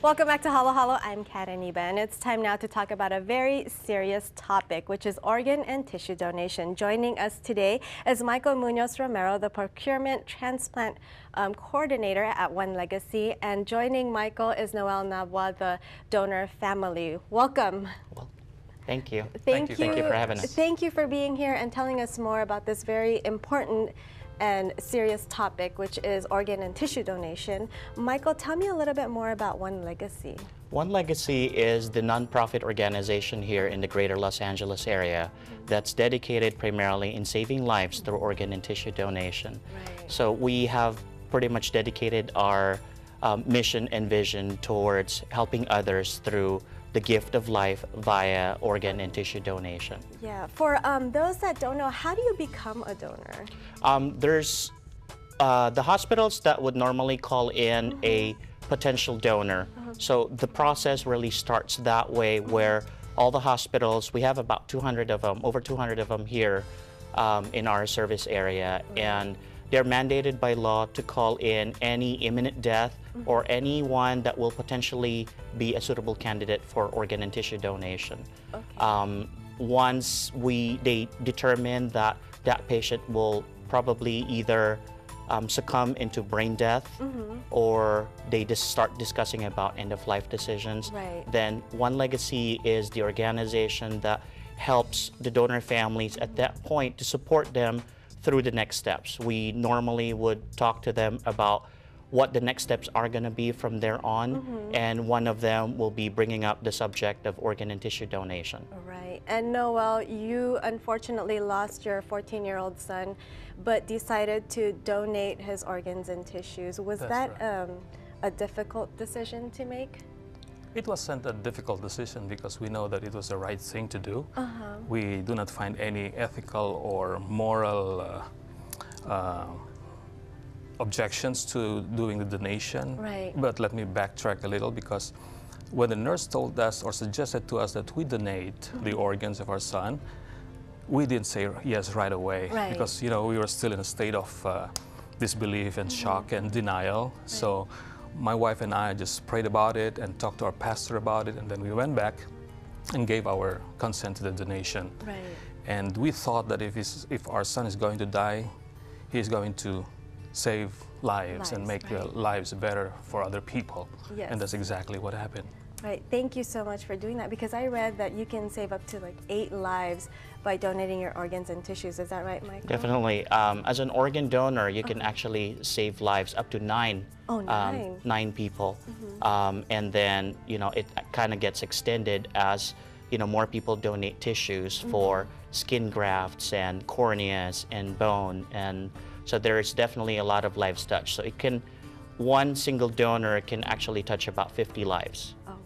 Welcome back to Halo Halo. I'm Kat Iniba, and it's time now to talk about a very serious topic, which is organ and tissue donation. Joining us today is Michael Munoz Romero, the Procurement Transplant Coordinator at OneLegacy, and joining Michael is Noel Nabwa, the donor family. Welcome. Well, thank you. Thank you for having us. Thank you for being here and telling us more about this very important and serious topic, which is organ and tissue donation. Michael, tell me a little bit more about OneLegacy. OneLegacy is the nonprofit organization here in the greater Los Angeles area that's dedicated primarily in saving lives through organ and tissue donation. Right. So we have pretty much dedicated our mission and vision towards helping others through the gift of life via organ and tissue donation. Yeah, for those that don't know, how do you become a donor? There's the hospitals that would normally call in a potential donor. So the process really starts that way, where all the hospitals, we have about 200 of them, over 200 of them here in our service area, and they're mandated by law to call in any imminent death or anyone that will potentially be a suitable candidate for organ and tissue donation. Okay. Once they determine that that patient will probably either succumb into brain death or they just start discussing about end-of-life decisions, Right. then OneLegacy is the organization that helps the donor families at that point to support them through the next steps. We normally would talk to them about what the next steps are going to be from there on, and one of them will be bringing up the subject of organ and tissue donation. Right. And Noel, you unfortunately lost your 14-year-old son, but decided to donate his organs and tissues. Was That's that a difficult decision to make? It wasn't a difficult decision because we know that it was the right thing to do. We do not find any ethical or moral objections to doing the donation. Right. But let me backtrack a little, because when the nurse told us or suggested to us that we donate the organs of our son, we didn't say yes right away. Right. Because we were still in a state of disbelief and shock and denial. Right. So my wife and I just prayed about it and talked to our pastor about it, and then we went back and gave our consent to the donation. Right. And we thought that if our son is going to die, he's going to save lives and make right. lives better for other people. Yes. And that's exactly what happened. Right. Thank you so much for doing that, because I read that you can save up to like 8 lives by donating your organs and tissues. Is that right, Michael? Definitely. As an organ donor, you can actually save lives up to 9. Oh, 9. 9 people. And then, it kind of gets extended as, more people donate tissues for skin grafts and corneas and bone. And so there is definitely a lot of lives touched. So one single donor can actually touch about 50 lives. Oh,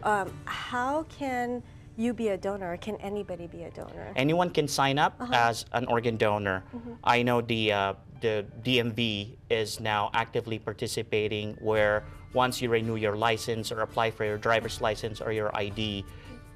wow. How can you be a donor? Can anybody be a donor? Anyone can sign up as an organ donor. I know the DMV is now actively participating, where once you renew your license or apply for your driver's license or your ID,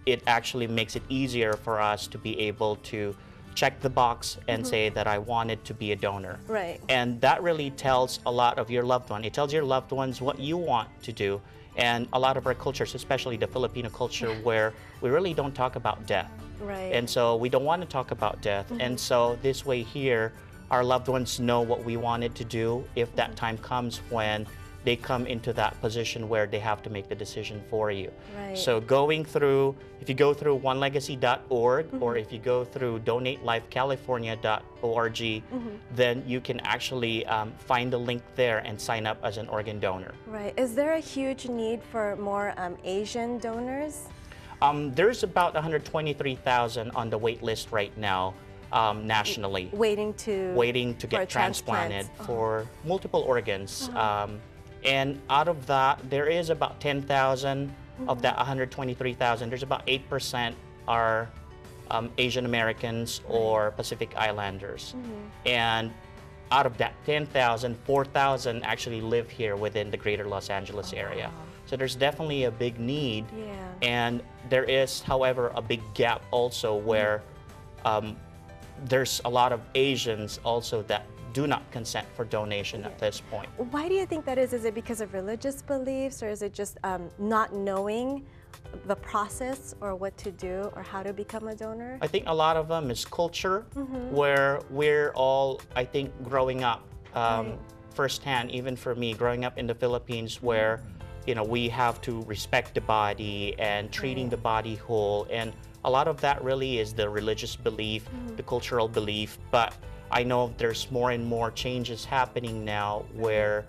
it actually makes it easier for us to be able to check the box and say that I wanted to be a donor. Right. And that really tells a lot of your loved one. It tells your loved ones what you want to do. And a lot of our cultures, especially the Filipino culture, where we really don't talk about death. Right. And so we don't want to talk about death. And so this way here, our loved ones know what we wanted to do if that time comes when they come into that position where they have to make the decision for you. Right. So if you go through onelegacy.org or if you go through donatelifecalifornia.org, then you can actually find the link there and sign up as an organ donor. Right. Is there a huge need for more Asian donors? There's about 123,000 on the wait list right now nationally. Waiting to get transplanted for multiple organs. And out of that, there is about 10,000 of that 123,000. There's about 8% are Asian Americans or Pacific Islanders. And out of that 10,000, 4,000 actually live here within the greater Los Angeles area. So there's definitely a big need. Yeah. And there is, however, a big gap also where there's a lot of Asians also that do not consent for donation at this point. Why do you think that is? Is it because of religious beliefs, or is it just not knowing the process or what to do or how to become a donor? I think a lot of them is culture, where we're all, I think, growing up firsthand, even for me, growing up in the Philippines, where we have to respect the body and treating the body whole, and a lot of that really is the religious belief, the cultural belief. But I know there's more and more changes happening now where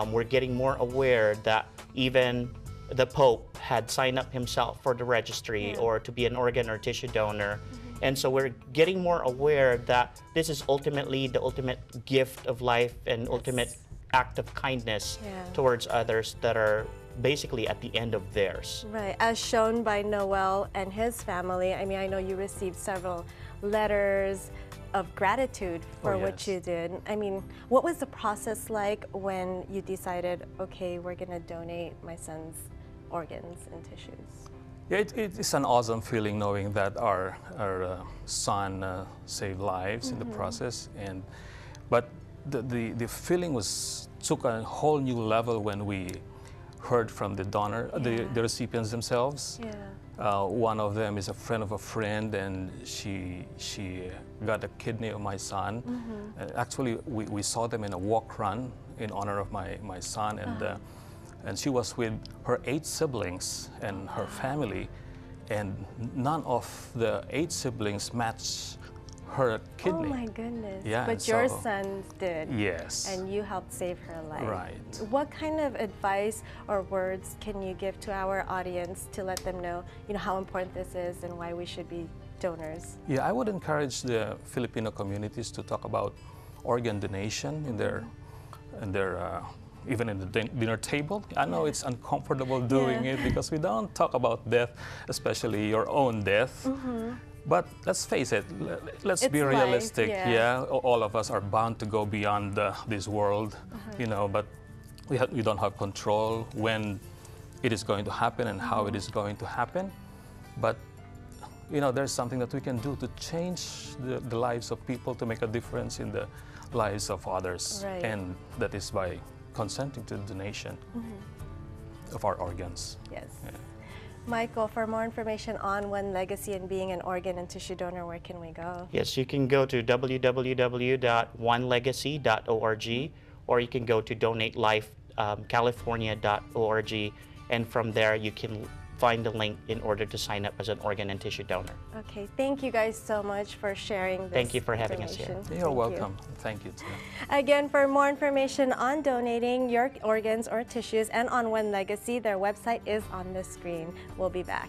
we're getting more aware that even the Pope had signed up himself for the registry or to be an organ or tissue donor. And so we're getting more aware that this is ultimately the ultimate gift of life and ultimate act of kindness towards others that are basically at the end of theirs. Right, as shown by Noel and his family. I mean, I know you received several letters of gratitude for what you did. I mean, what was the process like when you decided, okay, we're going to donate my son's organs and tissues? Yeah, it is an awesome feeling knowing that our son saved lives in the process, but the feeling took a whole new level when we heard from the donor, the recipients themselves. One of them is a friend of a friend, and she got a kidney of my son. Actually, we saw them in a walk run in honor of my son, and she was with her 8 siblings and her family, and none of the 8 siblings matched her kidney. Oh my goodness. Yeah, but your son did. Yes. And you helped save her life. Right. What kind of advice or words can you give to our audience to let them know, how important this is and why we should be donors? Yeah, I would encourage the Filipino communities to talk about organ donation in their even in the dinner table. I know it's uncomfortable doing it because we don't talk about death, especially your own death. But let's face it, let's be realistic. All of us are bound to go beyond this world, but we don't have control when it is going to happen and how it is going to happen. But there's something that we can do to change the lives of people, to make a difference in the lives of others. And that is by consenting to the donation of our organs. Yes. Michael, for more information on OneLegacy and being an organ and tissue donor, where can we go? Yes, you can go to www.onelegacy.org, or you can go to donatelifecalifornia.org, and from there you can find the link in order to sign up as an organ and tissue donor. Okay, thank you guys so much for sharing this. Thank you for having us here. You're welcome. Thank you too. Again, for more information on donating your organs or tissues and on OneLegacy, their website is on the screen. We'll be back.